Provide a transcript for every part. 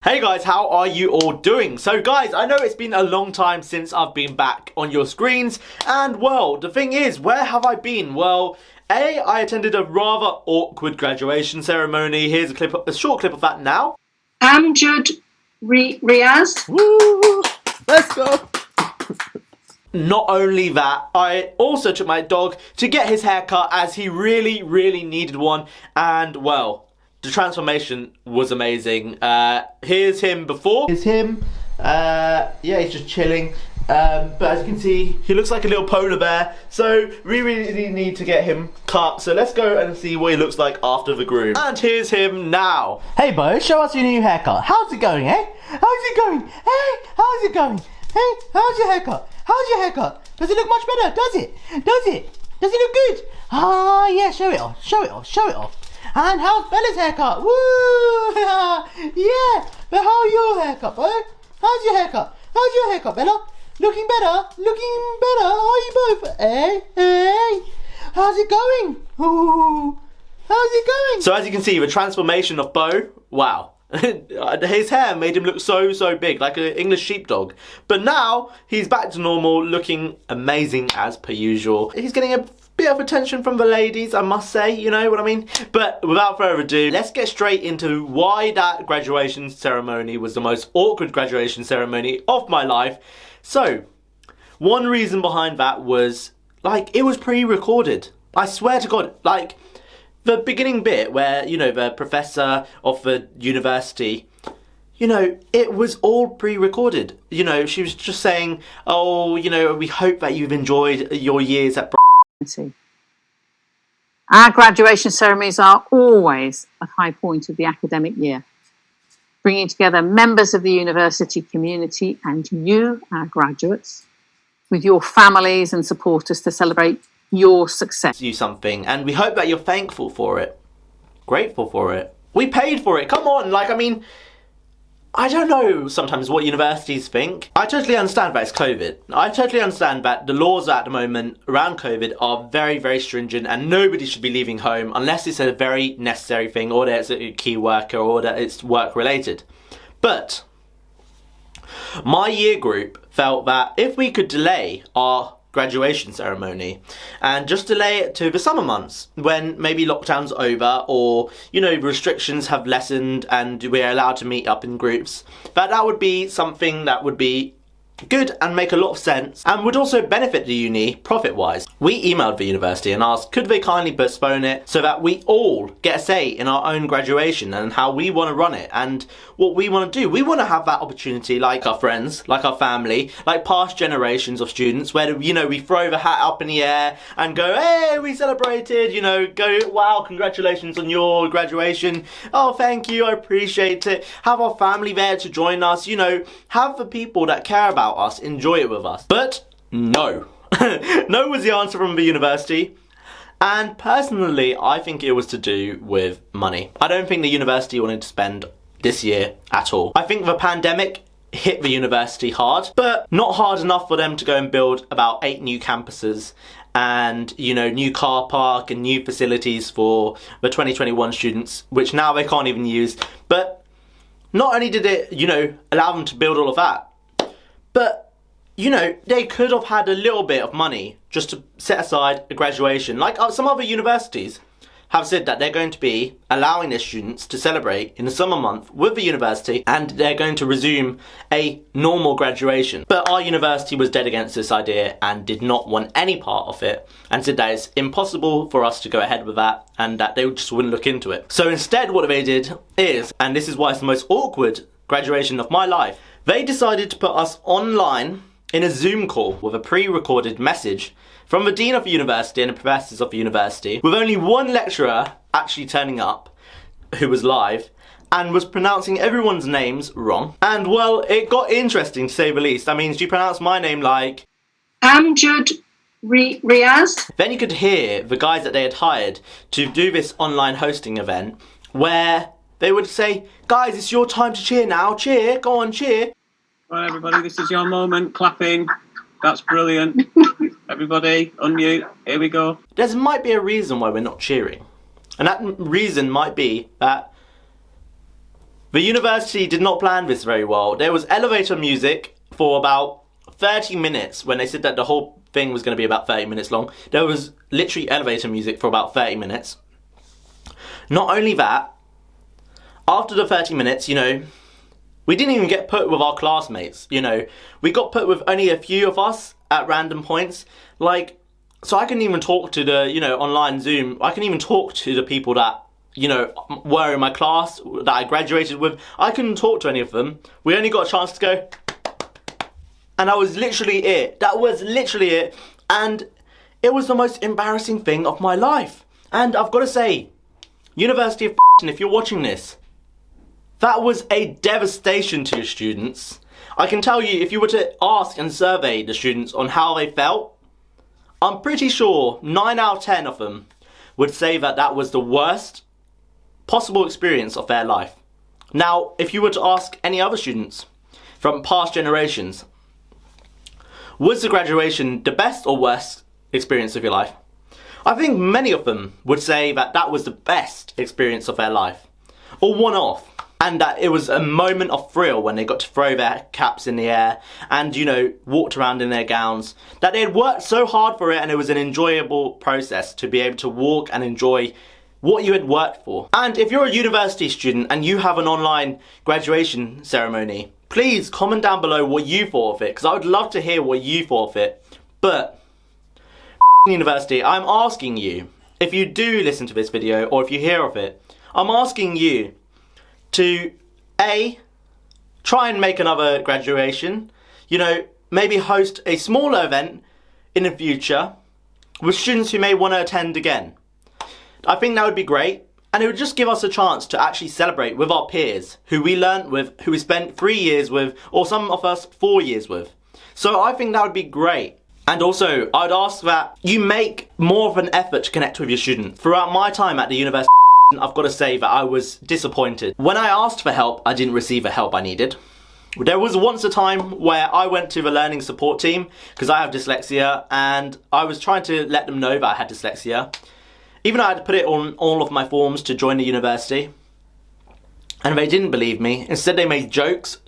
Hey guys, how are you all doing? So guys, I know it's been a long time since I've been back on your screens, and well, the thing is, where have I been? Well, I attended a rather awkward graduation ceremony. Here's a short clip of that now. Aaamjuid Riaz. Woo! Let's go! Not only that, I also took my dog to get his hair cut as he really needed one, and well, the transformation was amazing. Here's him before. Here's him. Yeah, he's just chilling. But as you can see, he looks like a little polar bear. So we really need to get him cut. So let's go and see what he looks like after the groom. And here's him now. Hey Bo, show us your new haircut. How's it going, eh? How's it going? Hey, how's it going? Hey, how's your haircut? How's your haircut? Does it look much better? Does it? Does it? Does it look good? Ah, yeah, show it off. Show it off. Show it off. And how's Bella's haircut? Woo! Yeah! But how's your haircut, Bo? How's your haircut? How's your haircut, Bella? Looking better? Looking better? Are you both? Hey! Hey! How's it going? Ooh! How's it going? So as you can see, the transformation of Bo, wow. His hair made him look so big, like an English sheepdog. But now, he's back to normal, looking amazing as per usual. He's getting a bit of attention from the ladies, I must say, you know what I mean? But without further ado, let's get straight into why that graduation ceremony was the most awkward graduation ceremony of my life. So, one reason behind that was, like, it was pre-recorded. I swear to God, like, the beginning bit where, you know, the professor of the university, you know, it was all pre-recorded. You know, she was just saying, oh, you know, we hope that you've enjoyed your years at Our graduation ceremonies are always a high point of the academic year, bringing together members of the university community and you, our graduates, with your families and supporters to celebrate your success. You something, and we hope that you're thankful for it, grateful for it. We paid for it, come on, like, I mean, I don't know sometimes what universities think. I totally understand that it's COVID. I totally understand that the laws at the moment around COVID are very stringent and nobody should be leaving home unless it's a very necessary thing or that it's a key worker or that it's work related. But my year group felt that if we could delay our graduation ceremony and just delay it to the summer months when maybe lockdown's over or, you know, restrictions have lessened and we're allowed to meet up in groups, that would be something that would be good and make a lot of sense and would also benefit the uni profit-wise. We emailed the university and asked could they kindly postpone it so that we all get a say in our own graduation and how we want to run it and what we want to do. We want to have that opportunity like our friends, like our family, like past generations of students where, you know, we throw the hat up in the air and go, hey, we celebrated, you know, go, wow, congratulations on your graduation. Oh, thank you, I appreciate it. Have our family there to join us, you know, have the people that care about us enjoy it with us. But no. No was the answer from the university. And personally, I think it was to do with money. I don't think the university wanted to spend this year at all. I think the pandemic hit the university hard, but not hard enough for them to go and build about 8 new campuses and, you know, new car park and new facilities for the 2021 students, which now they can't even use. But not only did it, you know, allow them to build all of that, but, you know, they could have had a little bit of money just to set aside a graduation. Like some other universities have said that they're going to be allowing their students to celebrate in the summer month with the university and they're going to resume a normal graduation. But our university was dead against this idea and did not want any part of it and said that it's impossible for us to go ahead with that and that they just wouldn't look into it. So instead what they did is, and this is why it's the most awkward graduation of my life, they decided to put us online in a Zoom call with a pre-recorded message from the Dean of the University and the Professors of the University, with only one lecturer actually turning up, who was live, and was pronouncing everyone's names wrong. And well, it got interesting to say the least. I mean, she pronounced my name like Aaamjuid Riaz. Then you could hear the guys that they had hired to do this online hosting event, where they would say, guys, it's your time to cheer now, cheer, go on, cheer. Right, everybody, this is your moment, clapping, that's brilliant. Everybody, unmute, here we go. There might be a reason why we're not cheering. And that reason might be that The university did not plan this very well. There was elevator music for about 30 minutes when they said that the whole thing was going to be about 30 minutes long. There was literally elevator music for about 30 minutes. Not only that, after the 30 minutes, you know, we didn't even get put with our classmates, you know. We got put with only a few of us at random points. Like, so I couldn't even talk to the, you know, online Zoom. I couldn't even talk to the people that, you know, were in my class, that I graduated with. I couldn't talk to any of them. We only got a chance to go, and that was literally it. That was literally it. And it was the most embarrassing thing of my life. And I've got to say, University of if you're watching this, that was a devastation to your students. I can tell you, if you were to ask and survey the students on how they felt, I'm pretty sure 9 out of 10 of them would say that that was the worst possible experience of their life. Now, if you were to ask any other students from past generations, was the graduation the best or worst experience of your life? I think many of them would say that that was the best experience of their life, or one off. And that it was a moment of thrill when they got to throw their caps in the air and, you know, walked around in their gowns. That they had worked so hard for it, and it was an enjoyable process to be able to walk and enjoy what you had worked for. And if you're a university student and you have an online graduation ceremony, please comment down below what you thought of it, because I would love to hear what you thought of it. But, university, I'm asking you, if you do listen to this video or if you hear of it, I'm asking you to A, try and make another graduation, you know, maybe host a smaller event in the future with students who may want to attend again. I think that would be great, and it would just give us a chance to actually celebrate with our peers who we learnt with, who we spent 3 years with, or some of us 4 years with. So I think that would be great. And also, I'd ask that you make more of an effort to connect with your students. Throughout my time at the university, I've got to say that I was disappointed. When I asked for help, I didn't receive the help I needed. There was once a time where I went to the learning support team because I have dyslexia, and I was trying to let them know that I had dyslexia. Even though I had to put it on all of my forms to join the university. And they didn't believe me. Instead, they made jokes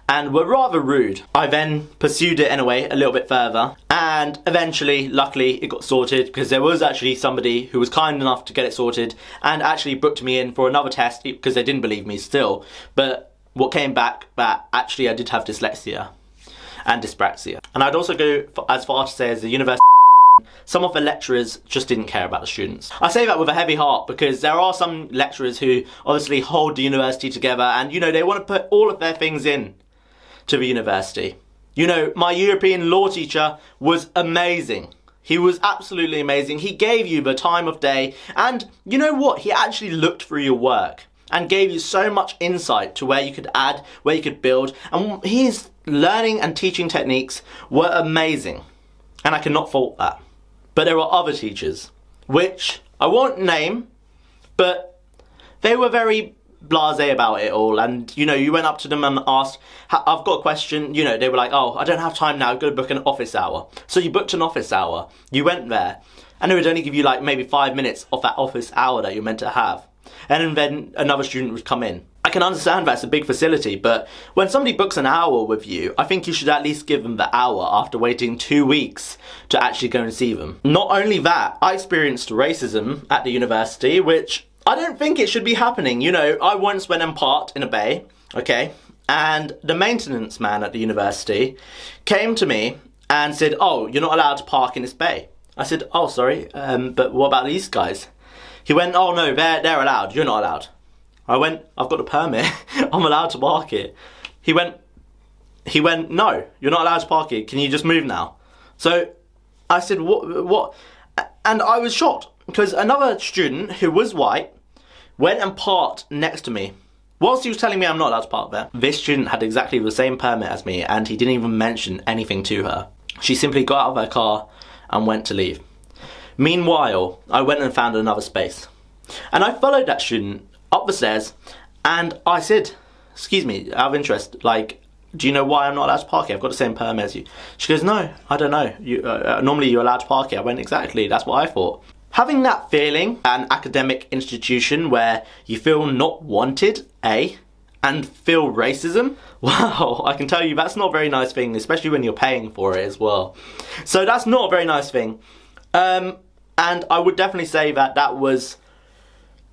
and were rather rude. I then pursued it anyway a little bit further, and eventually, luckily, it got sorted because there was actually somebody who was kind enough to get it sorted and actually booked me in for another test because they didn't believe me still. But what came back, that actually I did have dyslexia and dyspraxia. And I'd also go as far to say, as the university, some of the lecturers just didn't care about the students. I say that with a heavy heart because there are some lecturers who obviously hold the university together, and, you know, they want to put all of their things in to the university. You know, my European law teacher was amazing. He was absolutely amazing. He gave you the time of day, and you know what? He actually looked through your work and gave you so much insight to where you could add, where you could build, and his learning and teaching techniques were amazing, and I cannot fault that. But there were other teachers, which I won't name, but they were very blasé about it all, and, you know, you went up to them and asked, I've got a question, you know, they were like, oh, I don't have time now, go book an office hour. So you booked an office hour, you went there, and it would only give you like maybe 5 minutes of that office hour that you're meant to have. And then another student would come in. I can understand that's a big facility, but when somebody books an hour with you, I think you should at least give them the hour after waiting 2 weeks to actually go and see them. Not only that, I experienced racism at the university, which I don't think it should be happening. You know, I once went and parked in a bay, okay, and the maintenance man at the university came to me and said, oh, you're not allowed to park in this bay. I said, oh, sorry, but what about these guys? He went, oh no, they're allowed, you're not allowed. I went, I've got a permit, I'm allowed to park it. He went, no, you're not allowed to park it, can you just move now? So I said, what? And I was shocked because another student who was white went and parked next to me. Whilst he was telling me I'm not allowed to park there, this student had exactly the same permit as me, and he didn't even mention anything to her. She simply got out of her car and went to leave. Meanwhile, I went and found another space. And I followed that student up the stairs, and I said, excuse me, out of interest, like, do you know why I'm not allowed to park here? I've got the same permit as you. She goes, no, I don't know. Normally you're allowed to park here. I went, exactly, that's what I thought. Having that feeling at an academic institution where you feel not wanted, A, and feel racism. Wow, I can tell you that's not a very nice thing, especially when you're paying for it as well. So that's not a very nice thing. And I would definitely say that that was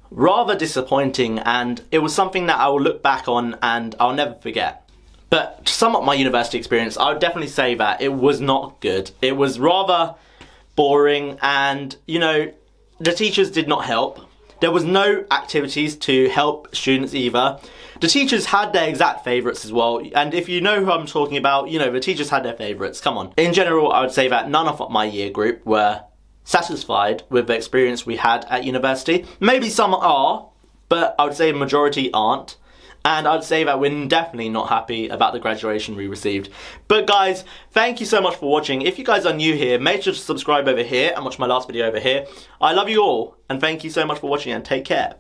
rather disappointing, and it was something that I will look back on and I'll never forget. But to sum up my university experience, I would definitely say that it was not good. It was rather boring, and you know, the teachers did not help. There was no activities to help students either. The teachers had their exact favourites as well, and if you know who I'm talking about, you know, the teachers had their favourites, come on. In general, I would say that none of my year group were satisfied with the experience we had at university. Maybe some are, but I would say a majority aren't. And I'd say that we're definitely not happy about the graduation we received. But guys, thank you so much for watching. If you guys are new here, make sure to subscribe over here and watch my last video over here. I love you all, and thank you so much for watching, and take care.